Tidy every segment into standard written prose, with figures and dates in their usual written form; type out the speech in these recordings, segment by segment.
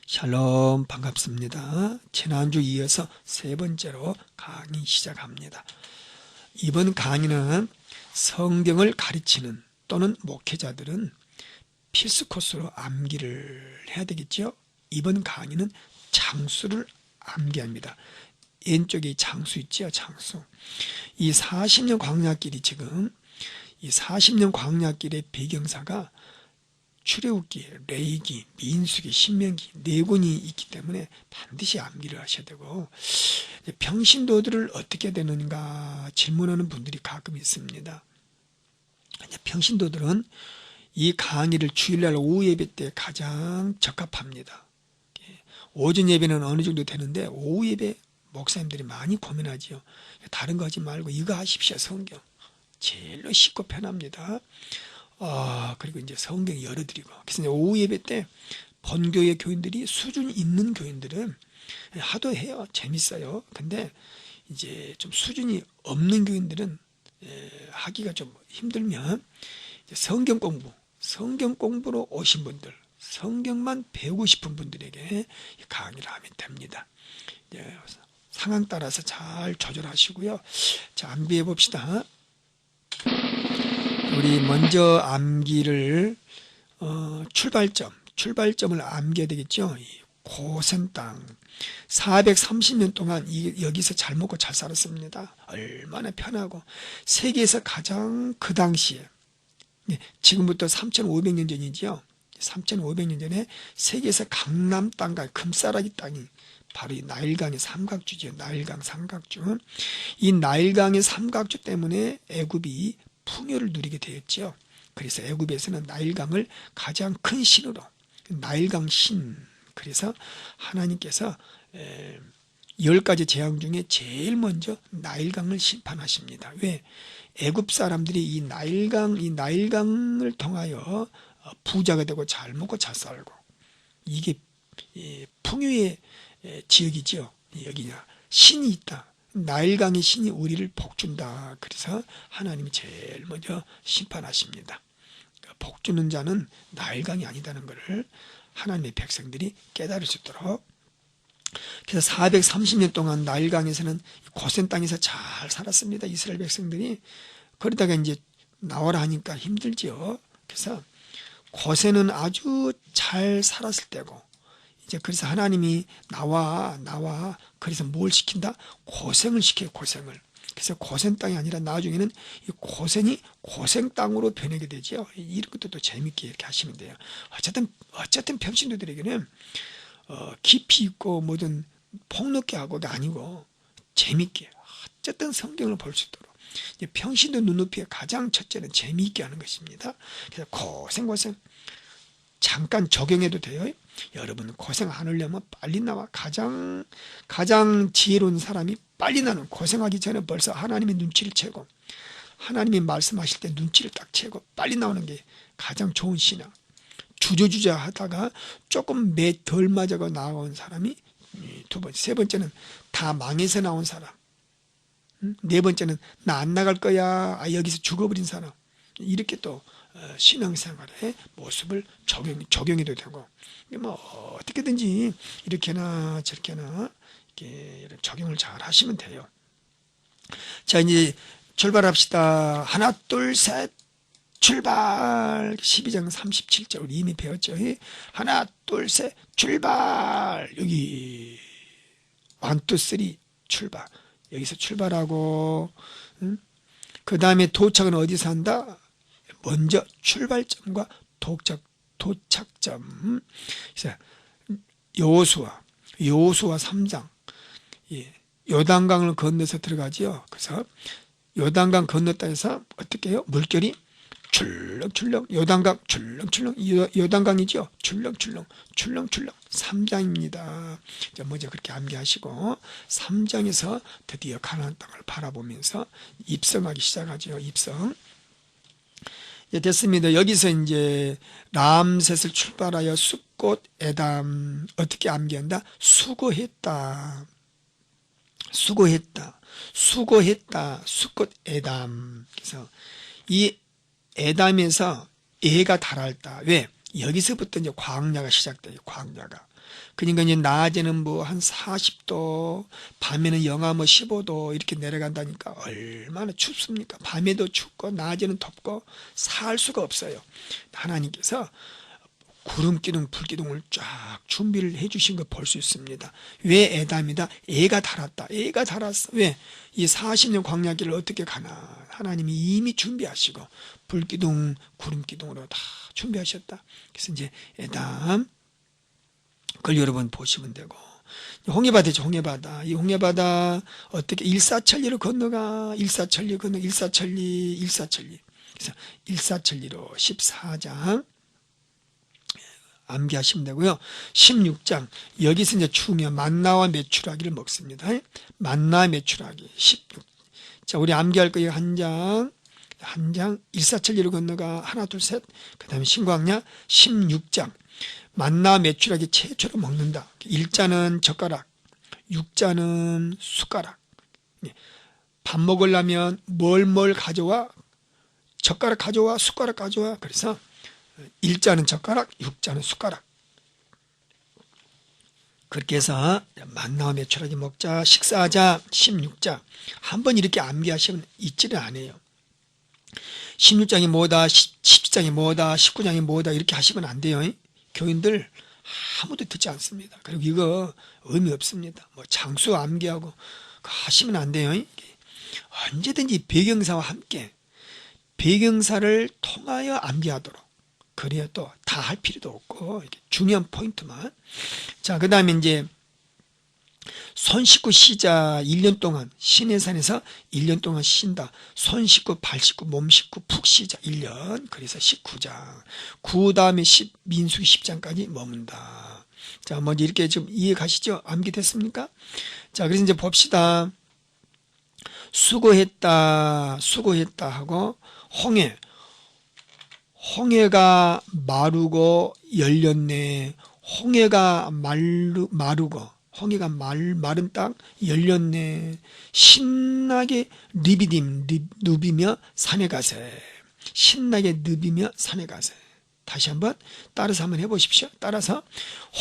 샬롬 반갑습니다. 지난주 이어서 세 번째로 강의 시작합니다. 이번 강의는 성경을 가르치는 또는 목회자들은 필수 코스로 암기를 해야 되겠죠. 이번 강의는 장수를 암기합니다. 왼쪽에 장수 있죠. 장수. 이 40년 광야길이 지금 이 40년 광야길의 배경사가 출애굽기, 레위기, 민수기, 신명기 네 권이 있기 때문에 반드시 암기를 하셔야 되고, 평신도들을 어떻게 되는가 질문하는 분들이 가끔 있습니다. 평신도들은 이 강의를 주일날 오후 예배 때 가장 적합합니다. 오전 예배는 어느 정도 되는데 오후 예배 목사님들이 많이 고민하지요. 다른 거 하지 말고 이거 하십시오. 성경 제일로 쉽고 편합니다. 그리고 이제 성경 열어드리고, 그래서 이제 오후 예배 때 본교회 교인들이 수준 있는 교인들은 하도 해요. 재밌어요. 근데 이제 좀 수준이 없는 교인들은 하기가 좀 힘들면 성경 공부로 오신 분들, 성경만 배우고 싶은 분들에게 강의를 하면 됩니다. 상황 따라서 잘 조절하시고요. 자, 암기해 봅시다. 우리 먼저 암기를 출발점을 암기해야 되겠죠. 고센 땅 430년 동안 여기서 잘 먹고 잘 살았습니다. 얼마나 편하고, 세계에서 가장 그 당시에, 지금부터 3500년 전이죠. 3500년 전에 세계에서 강남 땅과 금싸라기 땅이 바로 이 나일강의 삼각주죠. 나일강 삼각주. 이 나일강의 삼각주 때문에 애굽이 풍요를 누리게 되었죠. 그래서 애굽에서는 나일강을 가장 큰 신으로, 나일강 신, 그래서 하나님께서 10가지 재앙 중에 제일 먼저 나일강을 심판하십니다. 왜? 애굽 사람들이 이 나일강을 통하여 부자가 되고 잘 먹고 잘 살고, 이게 풍요의 지역이죠. 여기냐, 신이 있다. 나일강의 신이 우리를 복준다. 그래서 하나님이 제일 먼저 심판하십니다. 복주는 자는 나일강이 아니다는 것을 하나님의 백성들이 깨달을 수 있도록. 그래서 430년 동안 나일강에서는 고센 땅에서 잘 살았습니다. 이스라엘 백성들이. 그러다가 이제 나오라 하니까 힘들죠. 그래서 고센은 아주 잘 살았을 때고, 이제 그래서 하나님이 나와 그래서 뭘 시킨다? 고생을 시켜요. 고생을. 그래서 고생 땅이 아니라 나중에는 이 고생이 고생 땅으로 변하게 되죠. 이런 것도 또 재밌게 이렇게 하시면 돼요. 어쨌든 평신도들에게는 깊이 있고 뭐든 폭넓게 하고가 아니고 재밌게, 어쨌든 성경을 볼 수 있도록, 평신도 눈높이의 가장 첫째는 재미있게 하는 것입니다. 그래서 고생 잠깐 적용해도 돼요. 여러분 고생 안 하려면 빨리 나와. 가장 지혜로운 사람이 빨리 나는, 고생하기 전에 벌써 하나님의 눈치를 채고, 하나님이 말씀하실 때 눈치를 딱 채고 빨리 나오는 게 가장 좋은 신앙. 주저주저 하다가 조금 매 덜 맞아가 나온 사람이 두 번째, 세 번째는 다 망해서 나온 사람, 네 번째는 나 안 나갈 거야, 여기서 죽어버린 사람. 이렇게 또 신앙생활의 모습을 적용해도 되고, 뭐 어떻게든지 이렇게나 저렇게나 이렇게 적용을 잘 하시면 돼요. 자, 이제 출발합시다. 하나 둘 셋 출발. 12장 37절 우리 이미 배웠죠. 하나 둘 셋 출발. 여기 1, 2, 3 출발. 여기서 출발하고, 그 다음에 도착은 어디서 한다? 먼저 출발점과 도착점. 그래서 여호수아 3장, 요단강을 건너서 들어가지요. 그래서 요단강 건넜다 해서 어떻게 해요? 물결이 출렁출렁, 요단강 출렁출렁, 요단강이죠. 출렁출렁 3장입니다. 먼저 그렇게 암기하시고 3장에서 드디어 가나안 땅을 바라보면서 입성하기 시작하죠. 입성. 됐습니다. 여기서 이제 람셋을 출발하여 숫꽃 에담, 어떻게 암기한다? 수고했다. 숫꽃 에담. 그래서 이 에담에서 에가 달할다. 왜? 여기서부터 이제 광야가 시작돼요. 광야가. 그러니까 이제 낮에는 뭐 한 40도, 밤에는 영하 뭐 15도 이렇게 내려간다니까 얼마나 춥습니까? 밤에도 춥고 낮에는 덥고 살 수가 없어요. 하나님께서 구름기둥, 불기둥을 쫙 준비를 해주신 거 볼 수 있습니다. 왜 애담이다? 애가 달았다. 애가 달았어. 왜? 이 40년 광야길을 어떻게 가나? 하나님이 이미 준비하시고 불기둥, 구름기둥으로 다 준비하셨다. 그래서 이제 애담 그걸 여러분 보시면 되고, 홍해바다죠. 홍해바다. 이 홍해바다 어떻게 일사천리로 건너가? 일사천리 건너, 일사천리, 일사천리. 그래서 일사천리로 14장 암기하시면 되고요. 16장 여기서 이제 중요한 만나와 메추라기를 먹습니다. 만나 메추라기 16. 자, 우리 암기할 거 한 장 일사천리로 건너가 하나 둘 셋. 그다음에 신광야 16장 만나 메추라기 최초로 먹는다. 1자는 젓가락, 6자는 숟가락. 밥 먹으려면 뭘 가져와? 젓가락 가져와, 숟가락 가져와. 그래서 1자는 젓가락, 6자는 숟가락. 그렇게 해서 만나와 메추라기 먹자, 식사하자, 16장. 한번 이렇게 암기하시면 잊지를 않아요. 16장이 뭐다, 17장이 뭐다, 19장이 뭐다 이렇게 하시면 안 돼요. 교인들 아무도 듣지 않습니다. 그리고 이거 의미 없습니다. 뭐 장수 암기하고 하시면 안 돼요. 언제든지 배경사와 함께 배경사를 통하여 암기하도록. 그래야 또 다 할 필요도 없고 중요한 포인트만. 자, 그 다음에 이제 손 씻고 쉬자. 1년 동안 시내산에서 1년 동안 쉰다. 손 씻고 발 씻고 몸 씻고 푹 쉬자. 1년. 그래서 19장. 그 다음에 민수기 10장까지 머문다. 자, 먼저 이렇게 좀 이해 가시죠? 암기됐습니까? 자, 그래서 이제 봅시다. 수고했다 하고 홍해가 마르고 열렸네. 홍해가 마르고 홍해가 마른 땅 열렸네. 신나게 누비며 산에 가세. 신나게 누비며 산에 가세. 다시 한번 따라서 한번 해보십시오. 따라서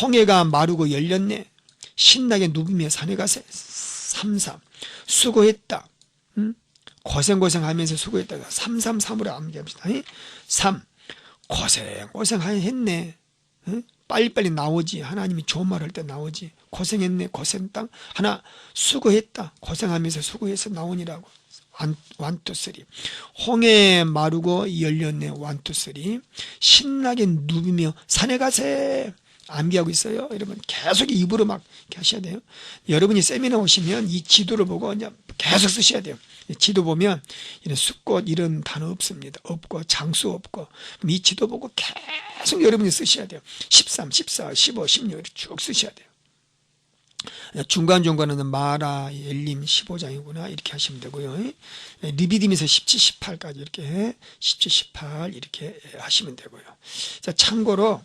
홍해가 마르고 열렸네. 신나게 누비며 산에 가세. 3.3 수고했다. 고생하면서 수고했다가 3.3으로 암기합시다. 3 고생했네. 빨리빨리 나오지. 하나님이 좋은 말 할 때 나오지. 고생했네. 고생 땅. 하나 수고했다. 고생하면서 수고해서 나오니라고. 1, 2, 3. 홍해 마르고 열렸네. 1, 2, 3. 신나게 누비며 산에 가세. 암기하고 있어요. 여러분 계속 입으로 막 이렇게 하셔야 돼요. 여러분이 세미나 오시면 이 지도를 보고 그냥 계속 쓰셔야 돼요. 지도 보면 이런 숫꽃 이런 단어 없습니다. 없고 장수 없고 이 지도 보고 계속 여러분이 쓰셔야 돼요. 13, 14, 15, 16 이렇게 쭉 쓰셔야 돼요. 중간중간에는 마라, 엘림 15장이구나 이렇게 하시면 되고요. 리비딤에서 17, 18까지 이렇게 17, 18 이렇게 하시면 되고요. 자, 참고로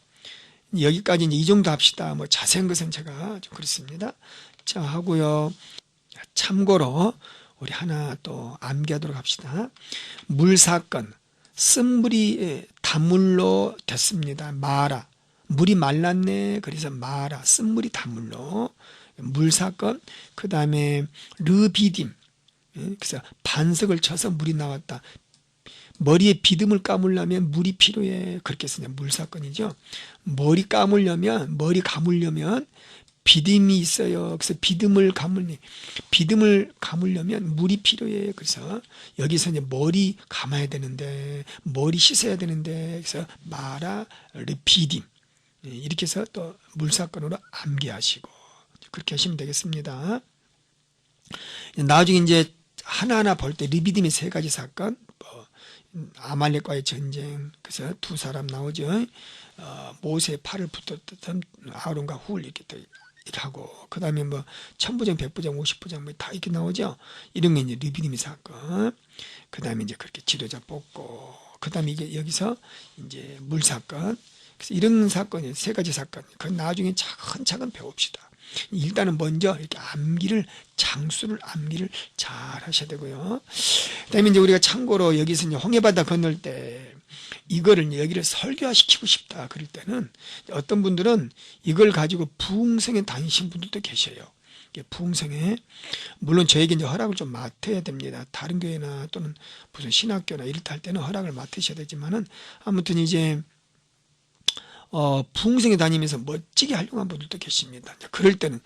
여기까지 이제 이 정도 합시다. 뭐 자세한 것은 제가 좀 그렇습니다. 자, 하고요. 참고로 우리 하나 또 암기하도록 합시다. 물 사건, 쓴물이 단물로 됐습니다. 마라, 물이 말랐네. 그래서 마라, 쓴물이 단물로. 물 사건. 그 다음에 르비딤, 그래서 반석을 쳐서 물이 나왔다. 머리에 비듬을 감으려면 물이 필요해. 그렇게 쓰냐. 물 사건이죠. 머리 감으려면 비듬이 있어요. 그래서 비듬을 감으려면 물이 필요해. 그래서 여기서 이제 머리 감아야 되는데, 머리 씻어야 되는데, 그래서 마라 르비딤 이렇게 해서 또 물 사건으로 암기하시고 그렇게 하시면 되겠습니다. 나중에 이제 하나하나 볼 때 르비딤의 3가지 사건, 아말렉과의 전쟁, 그래서 2사람 나오죠. 모세의 팔을 붙었던 아론과 훌 이렇게 하고, 그 다음에 뭐 천부장, 백부장, 50부장 뭐 다 이렇게 나오죠. 이런 게 이제 르비딤의 사건. 그 다음에 이제 그렇게 지도자 뽑고, 그 다음에 이게 여기서 이제 물 사건. 그래서 이런 사건이 3가지 사건. 그건 나중에 차근차근 배웁시다. 일단은 먼저 이렇게 장수를 암기를 잘 하셔야 되고요. 그 다음에 이제 우리가 참고로 여기서 이제 홍해바다 건널 때 이거를 여기를 설교화시키고 싶다 그럴 때는 어떤 분들은 이걸 가지고 부흥성에 다니신 분들도 계셔요. 부흥성에 물론 저에게 이제 허락을 좀 맡아야 됩니다. 다른 교회나 또는 무슨 신학교나 이럴 때 할 때는 허락을 맡으셔야 되지만은 아무튼 이제 부흥성에 다니면서 멋지게 활용한 분들도 계십니다. 그럴 때는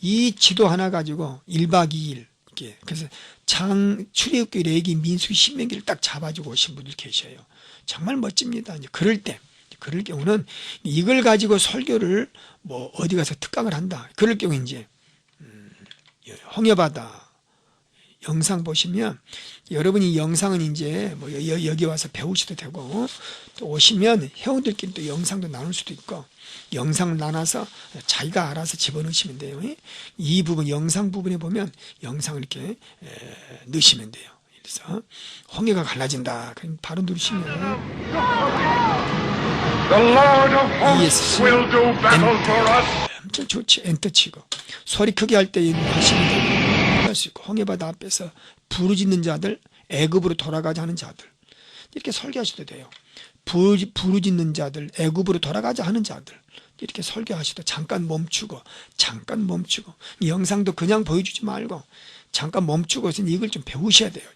이 지도 하나 가지고 1박 2일 그래서 출애굽기, 레위기, 민수기, 신명기를 딱 잡아주고 오신 분들 계셔요. 정말 멋집니다. 이제 그럴 경우는 이걸 가지고 설교를 뭐 어디 가서 특강을 한다. 그럴 경우 이제 홍해바다 영상 보시면 여러분이 영상은 이제 뭐 여기 와서 배우셔도 되고 또 오시면 회원들끼리 또 영상도 나눌 수도 있고 영상을 나눠서 자기가 알아서 집어넣으시면 돼요. 이 부분 영상 부분에 보면 영상을 이렇게 넣으시면 돼요. 그래서 홍해가 갈라진다. 그럼 바로 누르시면 ESC 엄청 좋지. 엔터 치고 소리 크게 할 때 하시면 되고 할 수 있고 홍해바다 앞에서 부르짖는 자들, 애굽으로 돌아가자 하는 자들 이렇게 설교하셔도 돼요. 부르짖는 자들, 애굽으로 돌아가자 하는 자들 이렇게 설교하셔도 잠깐 멈추고 이 영상도 그냥 보여주지 말고 잠깐 멈추고 이걸 좀 배우셔야 돼요.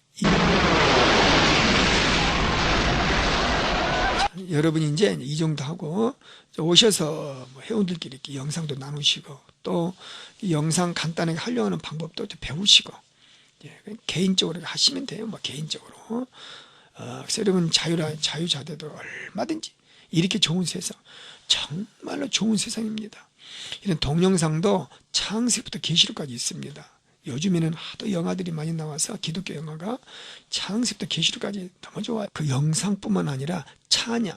자, 여러분이 이제 이 정도 하고 오셔서 회원들끼리 이렇게 영상도 나누시고 또 이 영상 간단하게 하려는 방법도 배우시고 개인적으로 하시면 돼요. 뭐 개인적으로. 그래서 여러분 자유자재도 얼마든지 이렇게 좋은 세상, 정말로 좋은 세상입니다. 이런 동영상도 창세기부터 계시록까지 있습니다. 요즘에는 하도 영화들이 많이 나와서 기독교 영화가 창세기부터 계시록까지 너무 좋아요. 그 영상뿐만 아니라 찬양,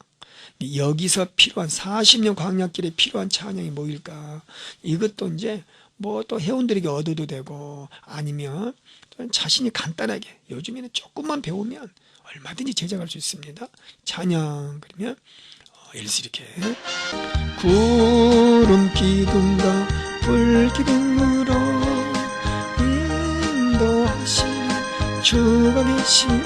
여기서 필요한 40년 광야길에 필요한 찬양이 뭐일까? 이것도 이제 뭐 또 회원들에게 얻어도 되고 아니면 자신이 간단하게 요즘에는 조금만 배우면 얼마든지 제작할 수 있습니다. 찬양 그러면 예를 들어서 이렇게 구름 기둥과 불 기둥으로 인도하시는 주가 계시오니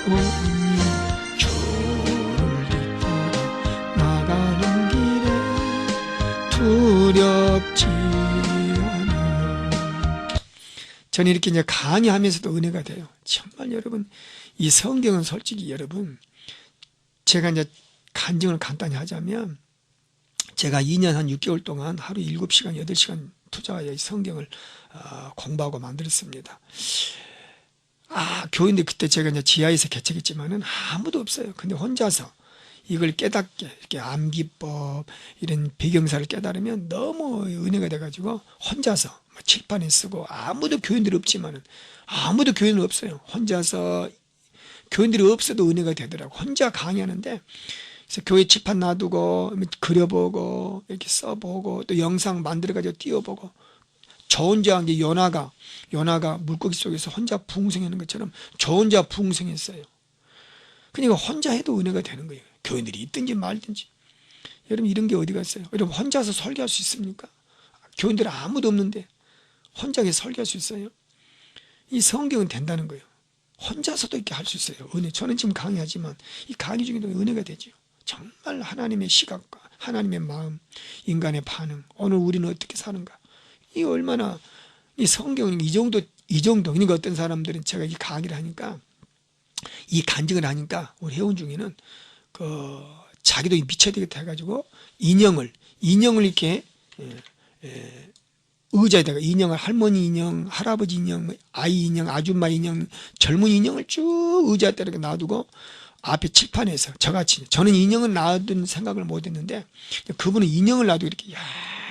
주를 뒤따라 나가는 길에 두렵지 않아. 저는 이렇게 이제 강의하면서도 은혜가 돼요. 정말 여러분 이 성경은 솔직히 여러분 제가 이제 간증을 간단히 하자면 제가 2년 한 6개월 동안 하루 7시간 8시간 투자하여 이 성경을 공부하고 만들었습니다. 교인들 그때 제가 이제 지하에서 개척했지만은 아무도 없어요. 근데 혼자서 이걸 깨닫게 이렇게 암기법 이런 배경사를 깨달으면 너무 은혜가 돼가지고 혼자서 칠판에 쓰고 아무도 교인들이 없지만은 아무도 교인은 없어요. 혼자서 교인들이 없어도 은혜가 되더라고. 혼자 강의하는데 그래서 교회 칠판 놔두고 그려보고 이렇게 써보고 또 영상 만들어가지고 띄워보고 저 혼자 이제 요나가 물고기 속에서 혼자 부흥성하는 것처럼 저 혼자 부흥성했어요. 그러니까 혼자 해도 은혜가 되는 거예요. 교인들이 있든지 말든지. 여러분 이런 게 어디 갔어요? 여러분 혼자서 설교할 수 있습니까? 교인들 아무도 없는데 혼자 설교할 수 있어요? 이 성경은 된다는 거예요. 혼자서도 이렇게 할 수 있어요. 은혜. 저는 지금 강의하지만 이 강의 중에도 은혜가 되죠. 정말 하나님의 시각과 하나님의 마음, 인간의 반응, 오늘 우리는 어떻게 사는가. 이 얼마나 이 성경은 이 정도 그러니까 어떤 사람들은 제가 이 강의를 하니까 이 간증을 하니까 우리 회원 중에는 자기도 미쳐야 되겠다 해가지고 인형을 이렇게 의자에다가 인형을 할머니 인형, 할아버지 인형, 아이 인형, 아줌마 인형, 젊은 인형을 쭉 의자에다 이렇게 놔두고 앞에 칠판에서 저같이 저는 인형을 놔둔 생각을 못했는데 그분은 인형을 놔두고 이렇게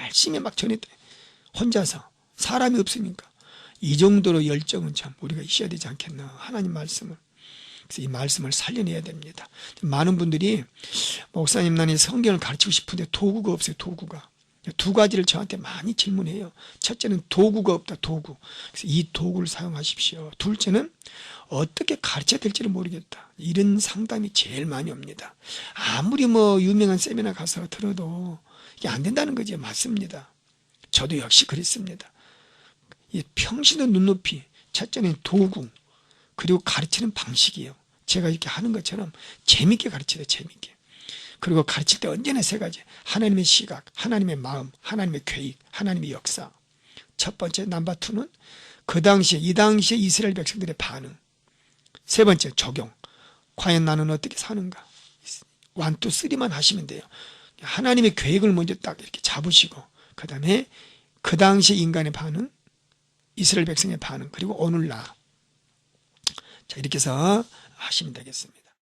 열심히 막 전했대. 혼자서 사람이 없으니까 이 정도로 열정은 참 우리가 있어야 되지 않겠나. 하나님 말씀을. 그래서 이 말씀을 살려내야 됩니다. 많은 분들이 목사님 나는 성경을 가르치고 싶은데 도구가 없어요. 도구가. 두 가지를 저한테 많이 질문해요. 첫째는 도구가 없다. 도구. 그래서 이 도구를 사용하십시오. 둘째는 어떻게 가르쳐야 될지를 모르겠다. 이런 상담이 제일 많이 옵니다. 아무리 유명한 세미나 가서 들어도 이게 안 된다는 거죠. 맞습니다. 저도 역시 그랬습니다. 이 평신도 눈높이. 첫째는 도구. 그리고 가르치는 방식이에요. 제가 이렇게 하는 것처럼 재밌게 가르쳐야 돼요. 재밌게. 그리고 가르칠 때 언제나 세 가지. 하나님의 시각, 하나님의 마음, 하나님의 계획, 하나님의 역사. 첫 번째 넘버 투는 이 당시에 이스라엘 백성들의 반응. 세 번째 적용. 과연 나는 어떻게 사는가. 1, 2, 3만 하시면 돼요. 하나님의 계획을 먼저 딱 이렇게 잡으시고 그 다음에 그 당시 인간의 반응, 이스라엘 백성의 반응, 그리고 오늘 나. 자, 이렇게 해서 하시면 되겠습니다.